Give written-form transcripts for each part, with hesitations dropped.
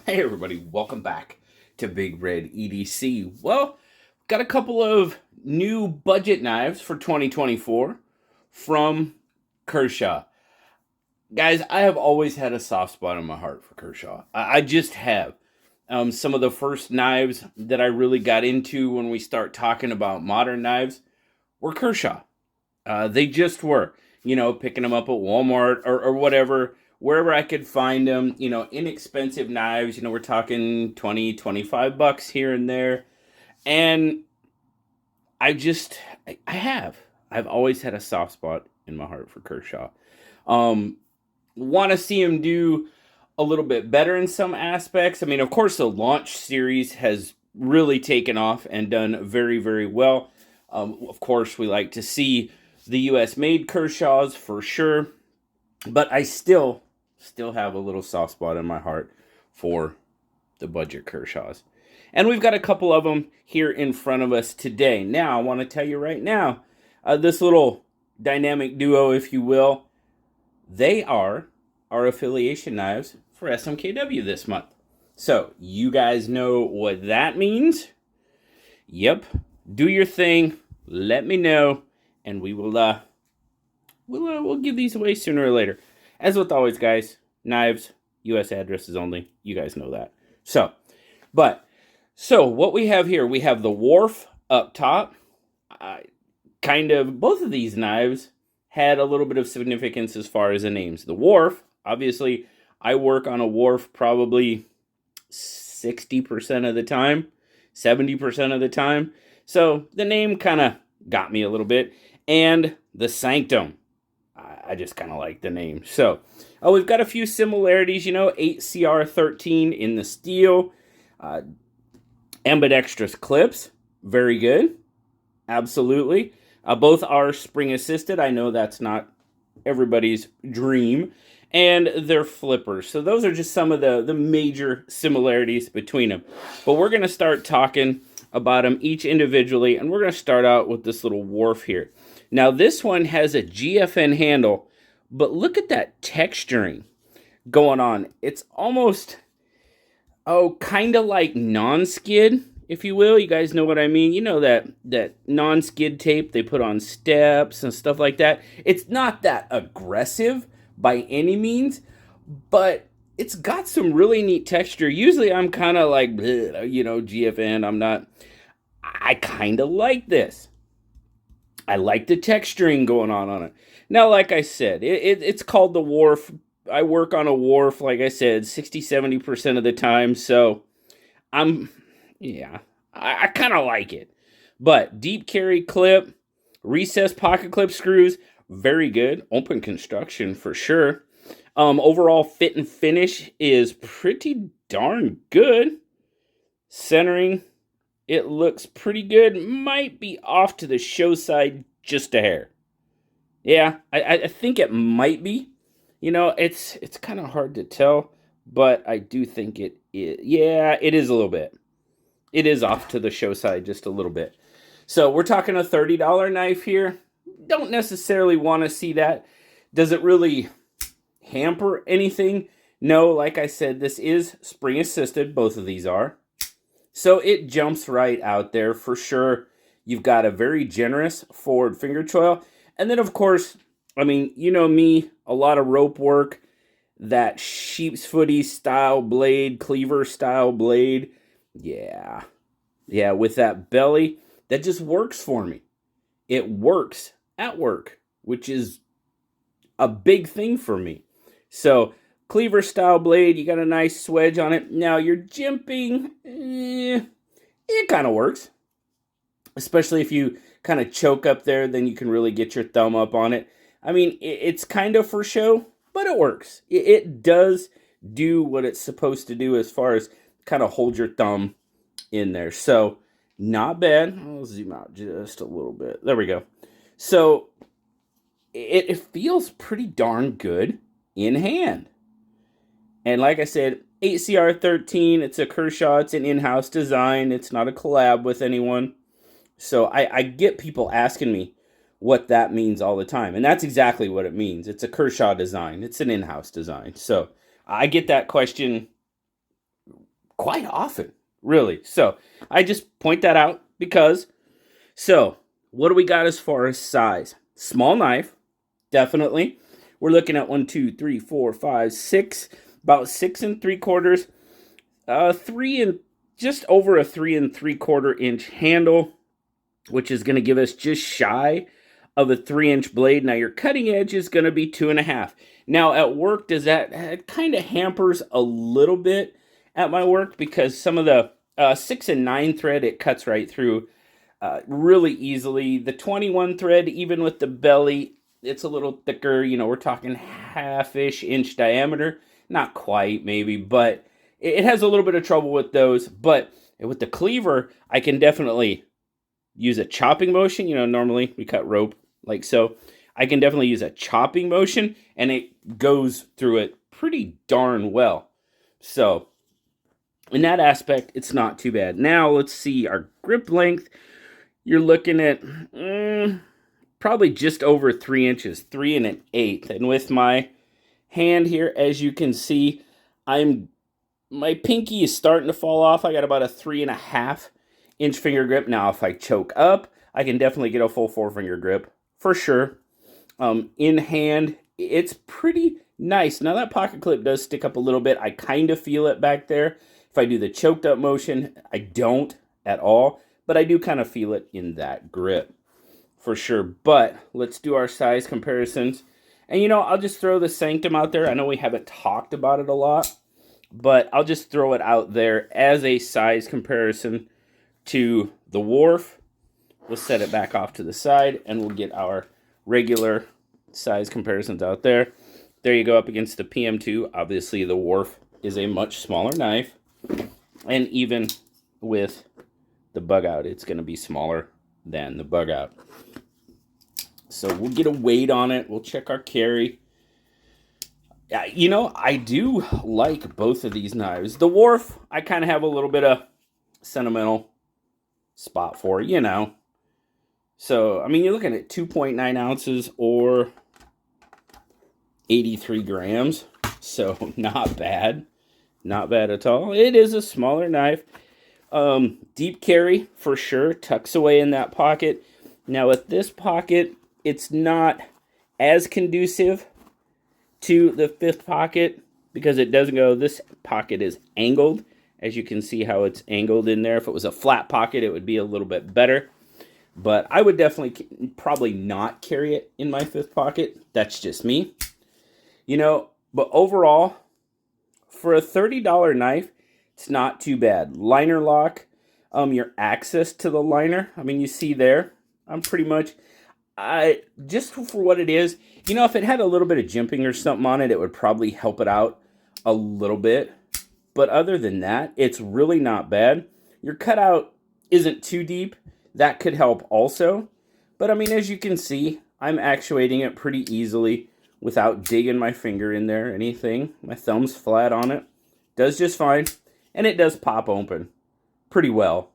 Hey everybody, welcome back to Big Red EDC. Well, got a couple of new budget knives for 2024 from Kershaw. Guys, I have always had a soft spot in my heart for Kershaw. I just have. Some of the first knives that I really got into when we start talking about modern knives were Kershaw. They just were, picking them up at Walmart or whatever, wherever I could find them, inexpensive knives, we're talking 20, 25 bucks here and there. And I've always had a soft spot in my heart for Kershaw. Um, Want to see him do a little bit better in some aspects. I mean, of course, the launch series has really taken off and done very, very well. Of course, we like to see the U.S. made Kershaws for sure, but I still have a little soft spot in my heart for the budget Kershaws. And we've got a couple of them here in front of us today. Now, I want to tell you right now, this little dynamic duo, if you will, they are our affiliation knives for SMKW this month. So, you guys know what that means? Yep. Do your thing. Let me know, and we will we'll give these away sooner or later. As with always, guys, knives, U.S. addresses only. You guys know that. So what we have here, we have the Warf up top. Both of these knives had a little bit of significance as far as the names. The Warf, obviously, I work on a Warf probably 60% of the time, 70% of the time. So the name kind of got me a little bit. And the Sanctum, I just kind of like the name. So we've got a few similarities, 8CR13 in the steel. Ambidextrous clips, very good. Absolutely. Both are spring assisted. I know that's not everybody's dream. And they're flippers. So those are just some of the major similarities between them. But we're going to start talking about them each individually. And we're going to start out with this little Warf here. Now this one has a GFN handle. But look at that texturing going on. It's almost, kind of like non-skid, if you will. You guys know what I mean. You know that non-skid tape they put on steps and stuff like that. It's not that aggressive by any means, but it's got some really neat texture. Usually I'm kind of like, GFN. I'm not. I kind of like this. I like the texturing going on it. Now, like I said, it's called the Warf. I work on a Warf, like I said, 60-70% of the time. So I kind of like it. But deep carry clip, recessed pocket clip screws, very good. Open construction for sure. Overall fit and finish is pretty darn good. Centering, it looks pretty good. Might be off to the show side just a hair. Yeah, I think it might be. It's kind of hard to tell, but I do think it is. Yeah, it is a little bit. It is off to the show side just a little bit. So we're talking a $30 knife here. Don't necessarily want to see that. Does it really hamper anything? No, like I said, this is spring assisted. Both of these are. So it jumps right out there for sure. You've got a very generous forward finger choil. And then, of course, I mean, you know me, a lot of rope work, that sheep's footy style blade, cleaver style blade. Yeah, with that belly, that just works for me. It works at work, which is a big thing for me. So, cleaver style blade, you got a nice swedge on it. Now, your jimping, it kind of works. Especially if you kind of choke up there, then you can really get your thumb up on it. I mean, it's kind of for show, but it works. It does do what it's supposed to do as far as kind of hold your thumb in there. So, not bad. I'll zoom out just a little bit. There we go. So, it feels pretty darn good in hand. And like I said, 8CR13, it's a Kershaw, it's an in-house design. It's not a collab with anyone. So I get people asking me what that means all the time. And that's exactly what it means. It's a Kershaw design. It's an in-house design. So I get that question quite often, really. So I just point that out because, so what do we got as far as size? Small knife, definitely. We're looking at 1, 2, 3, 4, 5, 6, about 6 3/4, 3 and just over a 3 3/4 inch handle, which is going to give us just shy of a 3-inch blade. Now your cutting edge is going to be 2.5. Now at work, does that kind of hampers a little bit at my work because some of the 6 and 9 thread, it cuts right through really easily. The 21 thread, even with the belly, it's a little thicker. You know, we're talking half-ish inch diameter. Not quite, maybe, but it has a little bit of trouble with those. But with the cleaver, I can definitely use a chopping motion. You know, normally we cut rope like so. I can definitely use a chopping motion, and it goes through it pretty darn well. So in that aspect, it's not too bad. Now let's see our grip length. You're looking at probably just over 3 inches, 3 1/8. And with my hand here, as you can see, my pinky is starting to fall off. I got about a 3.5 inch finger grip. Now, if I choke up, I can definitely get a full 4-finger grip for sure. In hand, it's pretty nice. Now that pocket clip does stick up a little bit. I kind of feel it back there. If I do the choked up motion, I don't at all, but I do kind of feel it in that grip for sure. But let's do our size comparisons. And you know, I'll just throw the Sanctum out there. I know we haven't talked about it a lot, but I'll just throw it out there as a size comparison to the Warf. We'll set it back off to the side, and we'll get our regular size comparisons out there. There you go, up against the PM2. Obviously, the Warf is a much smaller knife. And even with the bug out, it's going to be smaller than the bug out. So we'll get a weight on it. We'll check our carry. You know, I do like both of these knives. The Warf, I kind of have a little bit of sentimental spot for, you know. So, I mean, you're looking at 2.9 ounces or 83 grams. So, not bad. Not bad at all. It is a smaller knife. Deep carry, for sure. Tucks away in that pocket. Now, with this pocket, it's not as conducive to the fifth pocket because it doesn't go, this pocket is angled. As you can see how it's angled in there. If it was a flat pocket, it would be a little bit better. But I would definitely probably not carry it in my fifth pocket. That's just me. You know, but overall, for a $30 knife, it's not too bad. Liner lock, your access to the liner. I mean, you see there, I'm pretty much, just for what it is, you know, if it had a little bit of jimping or something on it, it would probably help it out a little bit. But other than that, it's really not bad. Your cutout isn't too deep. That could help also. But I mean, as you can see, I'm actuating it pretty easily without digging my finger in there or anything. My thumb's flat on it. Does just fine. And it does pop open pretty well.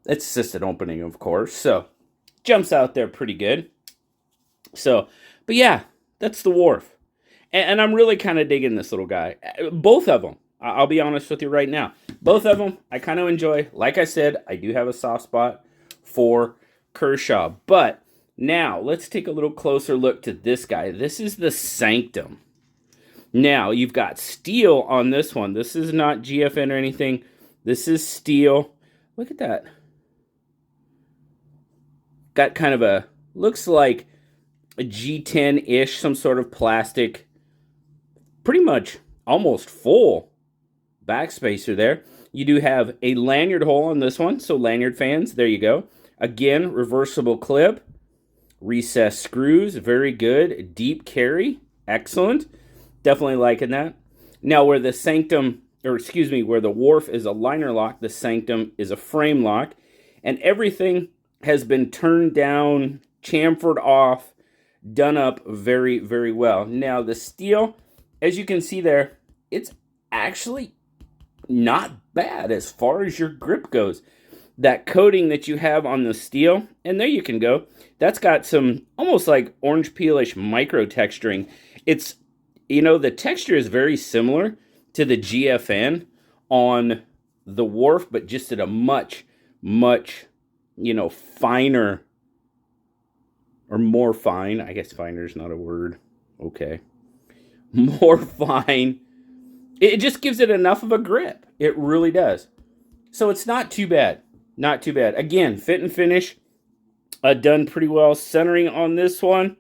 It's assisted opening, of course. So, jumps out there pretty good. So, but yeah, that's the Warf. And I'm really kind of digging this little guy. Both of them. I'll be honest with you right now. Both of them, I kind of enjoy. Like I said, I do have a soft spot for Kershaw. But now, let's take a little closer look to this guy. This is the Sanctum. Now, you've got steel on this one. This is not GFN or anything. This is steel. Look at that. Got kind of a, looks like a G10-ish, some sort of plastic. Pretty much almost full backspacer there. You do have a lanyard hole on this one, so lanyard fans, there you go. Again, reversible clip, recessed screws, very good. Deep carry, excellent. Definitely liking that. Now, where the Sanctum, or excuse me, where the Warf is a liner lock, the Sanctum is a frame lock, and everything has been turned down, chamfered off, done up very, very well. Now, the steel, as you can see there, it's actually not bad as far as your grip goes. That coating that you have on the steel, and there you can go. That's got some almost like orange peelish micro texturing. It's, you know, the texture is very similar to the GFN on the Warf, but just at a much, finer, or more fine. I guess finer is not a word. Okay. More fine. It just gives it enough of a grip. It really does. So it's not too bad. Not too bad. Again, fit and finish. Done pretty well. Centering on this one.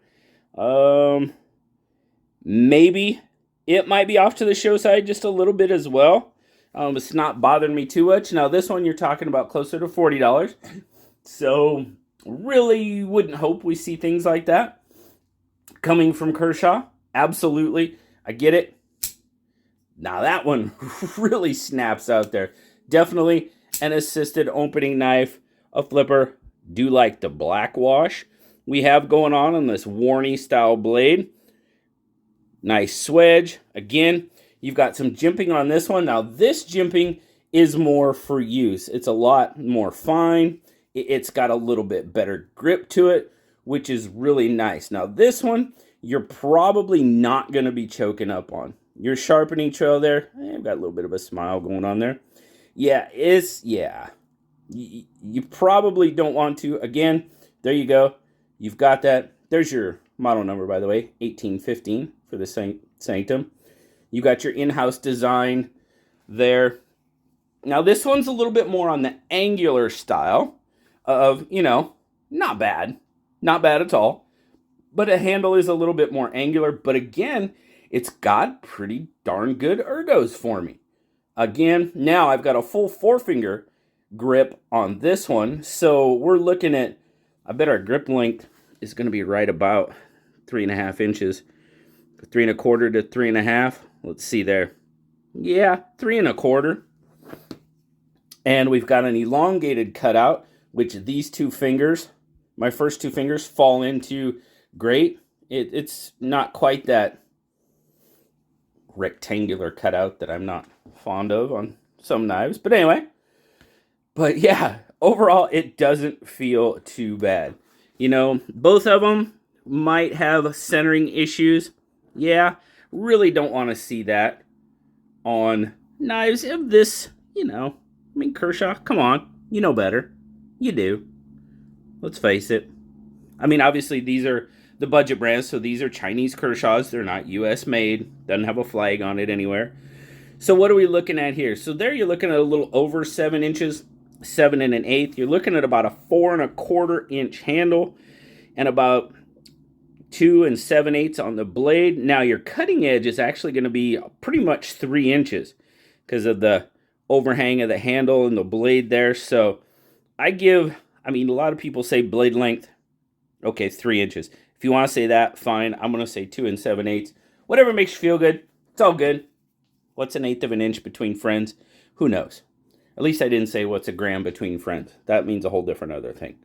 Maybe it might be off to the show side just a little bit as well. It's not bothering me too much. Now this one you're talking about closer to $40. So really wouldn't hope we see things like that coming from Kershaw. Absolutely. I get it. Now that one really snaps out there. Definitely an assisted opening knife, a flipper. Do like the black wash we have going on this Warney style blade. Nice swedge. Again, you've got some jimping on this one. Now this jimping is more for use. It's a lot more fine. It's got a little bit better grip to it, which is really nice. Now this one, you're probably not going to be choking up on. Your sharpening trail there, I've got a little bit of a smile going on there. Yeah, you probably don't want to. Again, there you go. You've got that. There's your model number, by the way, 1815 for the Sanctum. You got your in-house design there. Now, this one's a little bit more on the angular style of, not bad. Not bad at all. But a handle is a little bit more angular. But again, it's got pretty darn good ergos for me. Again, now I've got a full forefinger grip on this one. So we're looking at, I bet our grip length is going to be right about 3.5 inches. 3.25 to 3.5. Let's see there. Yeah, 3.25. And we've got an elongated cutout, which these two fingers, my first two fingers, fall into great. It's not quite that rectangular cutout that I'm not fond of on some knives. But anyway, yeah, overall, it doesn't feel too bad. Both of them might have centering issues. Yeah, really don't want to see that on knives of this, Kershaw, come on. You know better. You do. Let's face it. Obviously, these are the budget brands, so these are Chinese Kershaws. They're not U.S. made. Doesn't have a flag on it anywhere. So what are we looking at here? So there you're looking at a little over 7 inches, 7 1/8. You're looking at about a 4.25 inch handle and about 2 7/8 on the blade. Now your cutting edge is actually going to be pretty much 3 inches because of the overhang of the handle and the blade there. So I give, a lot of people say blade length, okay, 3 inches. If you want to say that, fine. I'm going to say 2 7/8. Whatever makes you feel good. It's all good. What's 1/8 of an inch between friends? Who knows? At least I didn't say what's a gram between friends. That means a whole different other thing.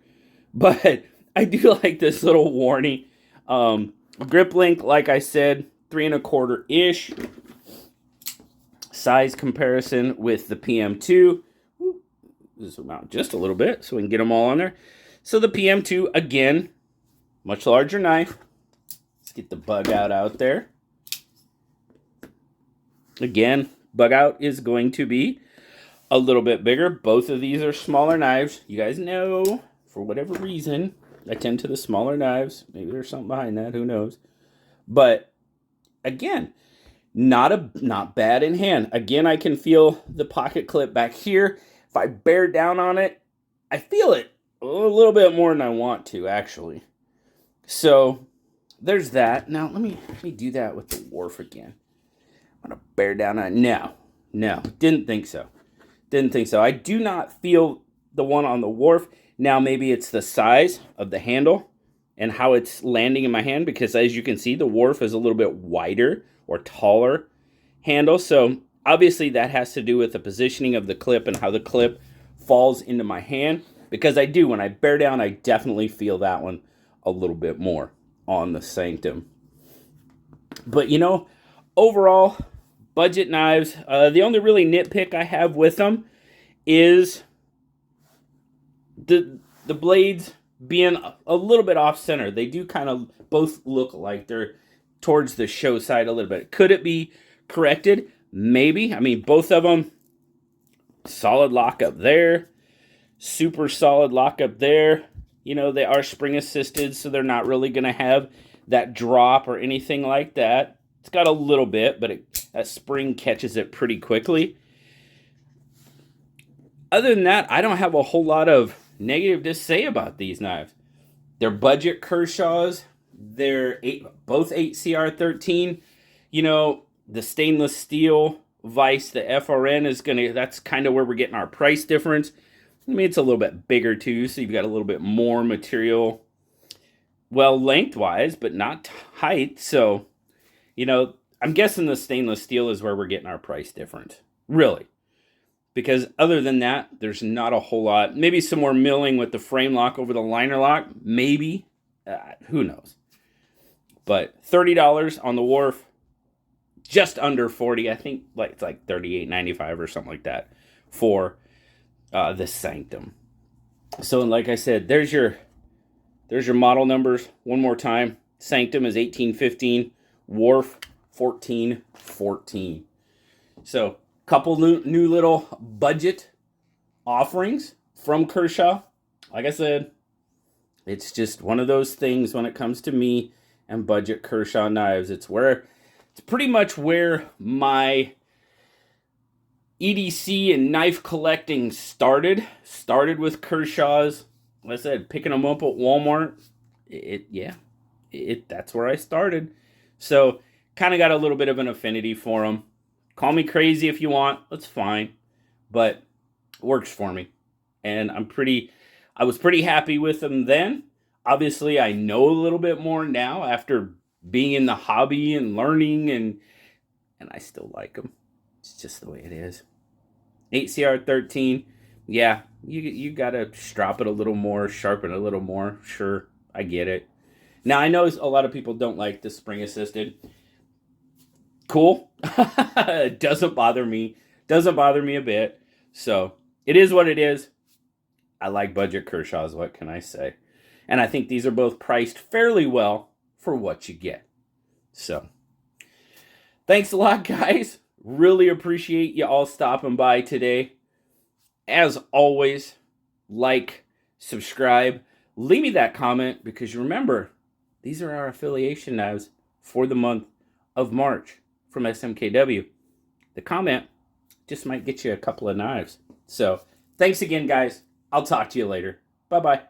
But I do like this little warning. Grip length, like I said, 3.25-ish. Size comparison with the PM2. Zoom out just a little bit so we can get them all on there. So the PM2, again, much larger knife. Let's get the bug out there. Again, bug out is going to be a little bit bigger. Both of these are smaller knives. You guys know, for whatever reason, I tend to the smaller knives. Maybe there's something behind that. Who knows? But again, not bad in hand. Again, I can feel the pocket clip back here. If I bear down on it, I feel it a little bit more than I want to, actually. So there's that. Now let me do that with the Warf again. I'm gonna bear down on it. No, didn't think so. I do not feel the one on the Warf. Now maybe it's the size of the handle and how it's landing in my hand, because as you can see, the Warf is a little bit wider or taller handle. So obviously that has to do with the positioning of the clip and how the clip falls into my hand, because when I bear down, I definitely feel that one a little bit more on the Sanctum. But overall, budget knives. The only really nitpick I have with them is the blades being a little bit off center. They do kind of both look like they're towards the show side a little bit. Could it be corrected? Maybe. Both of them Solid lock up there. Super solid lock up there. You know, they are spring assisted, so they're not really going to have that drop or anything like that. It's got a little bit, but that spring catches it pretty quickly. Other than that, I don't have a whole lot of negative to say about these knives. They're budget Kershaws. They're both 8CR13. You know, the stainless steel vise, the FRN is that's kind of where we're getting our price difference. I mean, it's a little bit bigger too, so you've got a little bit more material. Well, lengthwise, but not height. So, you know, I'm guessing the stainless steel is where we're getting our price difference. Really. Because other than that, there's not a whole lot. Maybe some more milling with the frame lock over the liner lock. Maybe. Who knows. But $30 on the Warf. Just under 40. I think it's like $38.95 or something like that for the Sanctum. So like I said, there's your model numbers one more time. Sanctum is 1815. Warf 1414. So couple new little budget offerings from Kershaw. Like I said, it's just one of those things when it comes to me and budget Kershaw knives. It's pretty much where my EDC and knife collecting started. Started with Kershaw's. Like I said, picking them up at Walmart. That's where I started. So kind of got a little bit of an affinity for them. Call me crazy if you want. That's fine. But it works for me. And I was pretty happy with them then. Obviously, I know a little bit more now after being in the hobby and learning, and I still like them. It's just the way it is. 8CR13, yeah, you gotta strop it a little more, sharpen it a little more. Sure, I get it. Now, I know a lot of people don't like the spring assisted. Cool. It doesn't bother me. Doesn't bother me a bit. So, it is what it is. I like budget Kershaws, what can I say? And I think these are both priced fairly well for what you get. So, thanks a lot, guys. Really appreciate you all stopping by today. As always, like, subscribe, leave me that comment, because you remember, these are our affiliation knives for the month of March from SMKW. The comment just might get you a couple of knives. So, thanks again, guys. I'll talk to you later. Bye-bye.